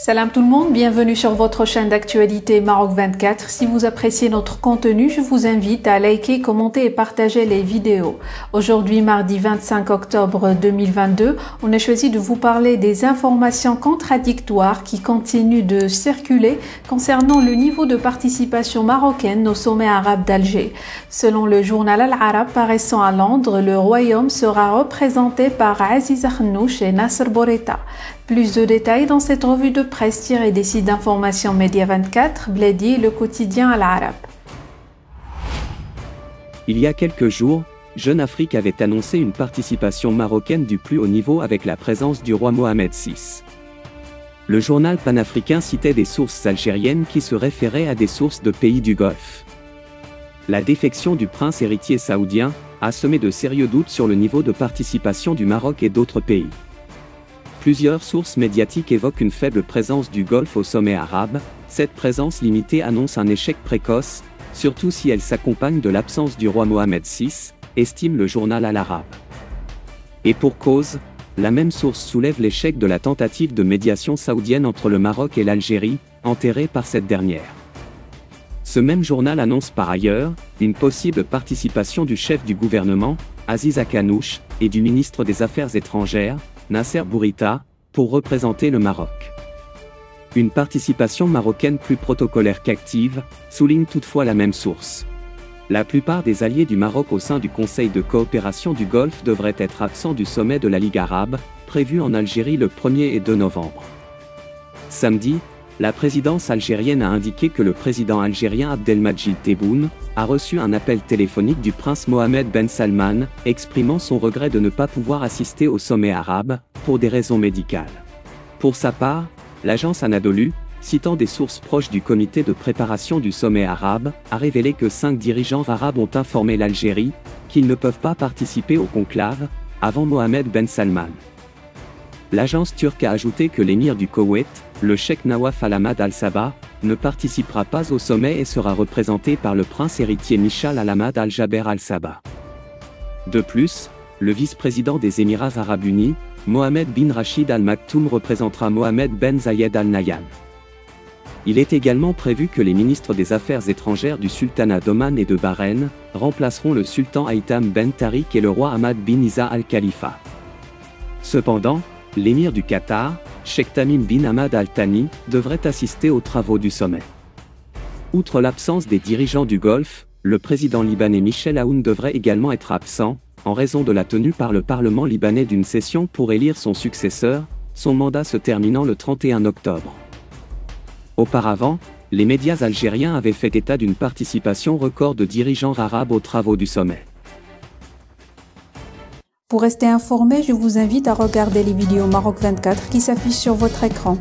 Salam tout le monde, bienvenue sur votre chaîne d'actualité Maroc 24. Si vous appréciez notre contenu, je vous invite à liker, commenter et partager les vidéos. Aujourd'hui, mardi 25 octobre 2022, on a choisi de vous parler des informations contradictoires qui continuent de circuler concernant le niveau de participation marocaine au sommet arabe d'Alger. Selon le journal Al-Arab paraissant à Londres, le royaume sera représenté par Aziza Khnouch et Nasser Bourita. Plus de détails dans cette revue de presse tirée des sites d'information Média 24, Bledi, le quotidien Al-Arab. Il y a quelques jours, Jeune Afrique avait annoncé une participation marocaine du plus haut niveau avec la présence du roi Mohamed VI. Le journal panafricain citait des sources algériennes qui se référaient à des sources de pays du Golfe. La défection du prince héritier saoudien a semé de sérieux doutes sur le niveau de participation du Maroc et d'autres pays. Plusieurs sources médiatiques évoquent une faible présence du Golfe au sommet arabe. Cette présence limitée annonce un échec précoce, surtout si elle s'accompagne de l'absence du roi Mohamed VI, estime le journal Al-Arab. Et pour cause, la même source soulève l'échec de la tentative de médiation saoudienne entre le Maroc et l'Algérie, enterrée par cette dernière. Ce même journal annonce par ailleurs une possible participation du chef du gouvernement, Aziza Khnouch, et du ministre des Affaires étrangères, Nasser Bourita, pour représenter le Maroc. Une participation marocaine plus protocolaire qu'active, souligne toutefois la même source. La plupart des alliés du Maroc au sein du Conseil de coopération du Golfe devraient être absents du sommet de la Ligue arabe, prévu en Algérie le 1er et 2 novembre. Samedi, la présidence algérienne a indiqué que le président algérien Abdelmadjid Tebboune a reçu un appel téléphonique du prince Mohamed Ben Salman, exprimant son regret de ne pas pouvoir assister au sommet arabe, pour des raisons médicales. Pour sa part, l'agence Anadolu, citant des sources proches du comité de préparation du sommet arabe, a révélé que 5 dirigeants arabes ont informé l'Algérie qu'ils ne peuvent pas participer au conclave, avant Mohamed Ben Salman. L'agence turque a ajouté que l'émir du Koweït, le cheikh Nawaf Al-Hamad Al-Sabah, ne participera pas au sommet et sera représenté par le prince héritier Michal Al-Hamad Al-Jaber Al-Sabah. De plus, le vice-président des Émirats arabes unis, Mohamed bin Rachid Al Maktoum représentera Mohamed Ben Zayed Al Nahyan. Il est également prévu que les ministres des Affaires étrangères du sultanat d'Oman et de Bahreïn remplaceront le sultan Haitham Ben Tariq et le roi Hamad bin Isa Al Khalifa. Cependant, l'émir du Qatar, Sheikh Tamim bin Hamad Al Thani, devrait assister aux travaux du sommet. Outre l'absence des dirigeants du Golfe, le président libanais Michel Aoun devrait également être absent, en raison de la tenue par le Parlement libanais d'une session pour élire son successeur, son mandat se terminant le 31 octobre. Auparavant, les médias algériens avaient fait état d'une participation record de dirigeants arabes aux travaux du sommet. Pour rester informé, je vous invite à regarder les vidéos Maroc 24 qui s'affichent sur votre écran.